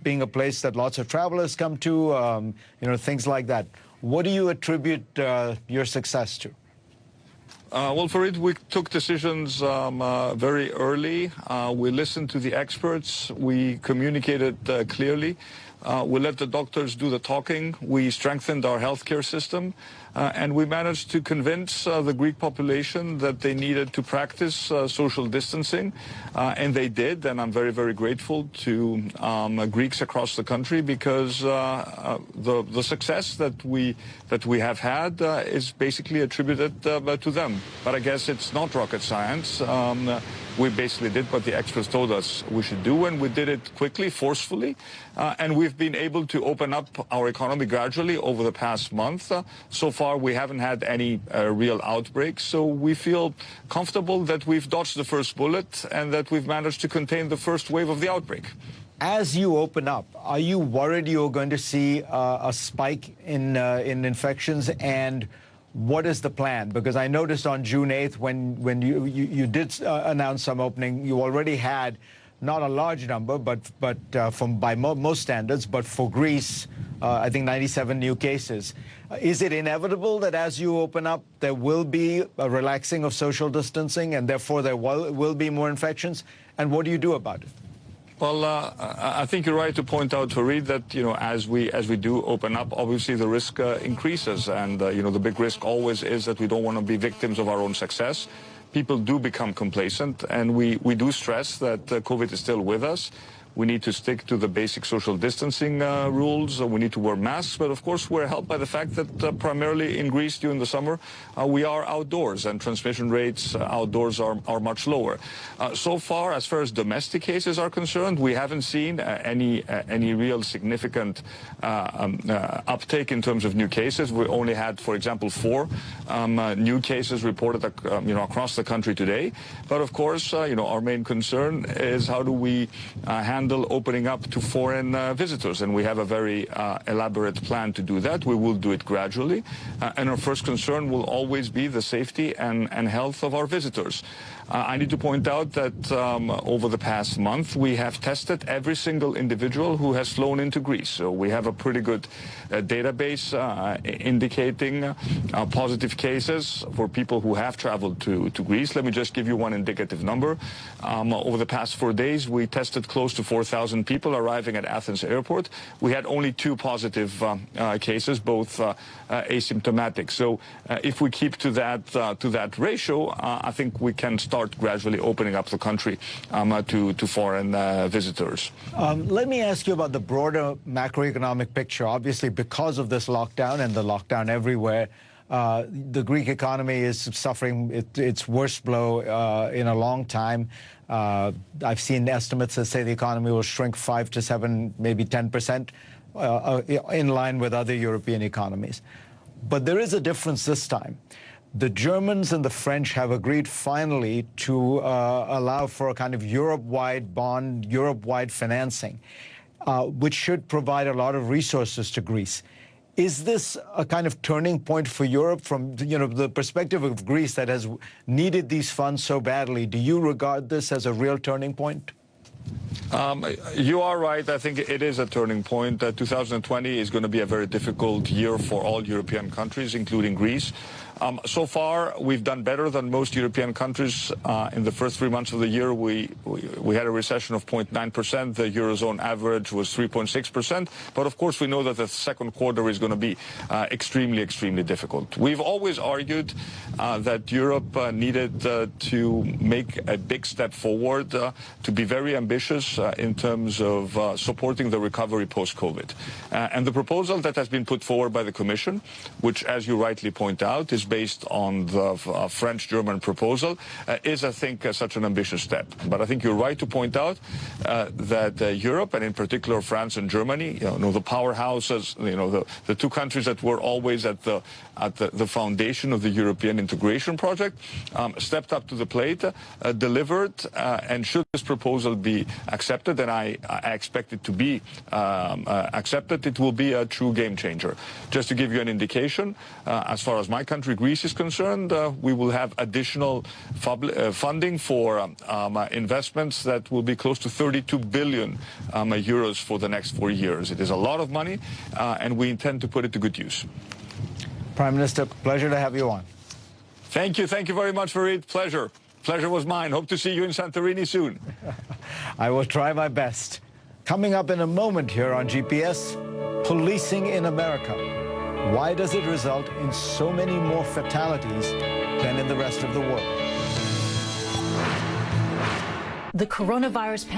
being a place that lots of travelers come to, things like that. What do you attribute your success to? Well, Farid, we took decisions very early. We listened to the experts. We communicated clearly. We let the doctors do the talking. We strengthened our healthcare system. And we managed to convince the Greek population that they needed to practice social distancing. And they did. And I'm very, very grateful to Greeks across the country because the success that we have had is basically attributed to them. But I guess it's not rocket science. We basically did what the experts told us we should do, and we did it quickly, forcefully. And we've been able to open up our economy gradually over the past month. So far, we haven't had any real outbreaks. So we feel comfortable that we've dodged the first bullet and that we've managed to contain the first wave of the outbreak. As you open up, are you worried you're going to see a spike in infections? And what is the plan? Because I noticed on June 8th, when you did announce some opening, you already had not a large number, but by most standards, but for Greece, I think 97 new cases. Is it inevitable that as you open up, there will be a relaxing of social distancing, and therefore there will be more infections? And what do you do about it? Well, I think you're right to point out, Farid, that as we do open up, obviously the risk increases, and the big risk always is that we don't want to be victims of our own success. People do become complacent, and we do stress that COVID is still with us. We need to stick to the basic social distancing rules. We need to wear masks. But, of course, we're helped by the fact that primarily in Greece during the summer, we are outdoors, and transmission rates outdoors are much lower. So far as domestic cases are concerned, we haven't seen any real significant uptake in terms of new cases. We only had, for example, 4 new cases reported across the country today. But, of course, our main concern is how do we handle opening up to foreign visitors, and we have a very elaborate plan to do that. We will do it gradually, and our first concern will always be the safety and health of our visitors. I need to point out that over the past month, we have tested every single individual who has flown into Greece. So we have a pretty good database indicating positive cases for people who have traveled to Greece. Let me just give you one indicative number. Over the past 4 days, we tested close to 4,000 people arriving at Athens airport. We had only 2 positive cases, both asymptomatic. So if we keep to that ratio, I think we can start gradually opening up the country to foreign visitors. Let me ask you about the broader macroeconomic picture. Obviously, because of this lockdown and the lockdown everywhere, the Greek economy is suffering its worst blow in a long time. I've seen estimates that say the economy will shrink 5 to 7, maybe 10%, in line with other European economies. But there is a difference this time. The Germans and the French have agreed finally to allow for a kind of Europe-wide bond, Europe-wide financing, which should provide a lot of resources to Greece. Is this a kind of turning point for Europe from the perspective of Greece that has needed these funds so badly? Do you regard this as a real turning point? You are right. I think it is a turning point. 2020 is going to be a very difficult year for all European countries, including Greece. So far, we've done better than most European countries. In the first 3 months of the year, we had a recession of 0.9%. The Eurozone average was 3.6%. But, of course, we know that the second quarter is going to be extremely, extremely difficult. We've always argued that Europe needed to make a big step forward, to be very ambitious in terms of supporting the recovery post-COVID. And the proposal that has been put forward by the Commission, which, as you rightly point out, is based on the French-German proposal, is, I think, such an ambitious step. But I think you're right to point out that Europe, and in particular France and Germany, the powerhouses, the 2 countries that were always at the foundation of the European integration project, stepped up to the plate, delivered, and should this proposal be accepted, and I expect it to be accepted, it will be a true game changer. Just to give you an indication, as far as my country, Greece is concerned, we will have additional funding for investments that will be close to 32 billion euros for the next 4 years. It is a lot of money, and we intend to put it to good use. Prime Minister, pleasure to have you on. Thank you. Thank you very much, Fareed. Pleasure. Pleasure was mine. Hope to see you in Santorini soon. I will try my best. Coming up in a moment here on GPS, policing in America. Why does it result in so many more fatalities than in the rest of the world? The coronavirus pandemic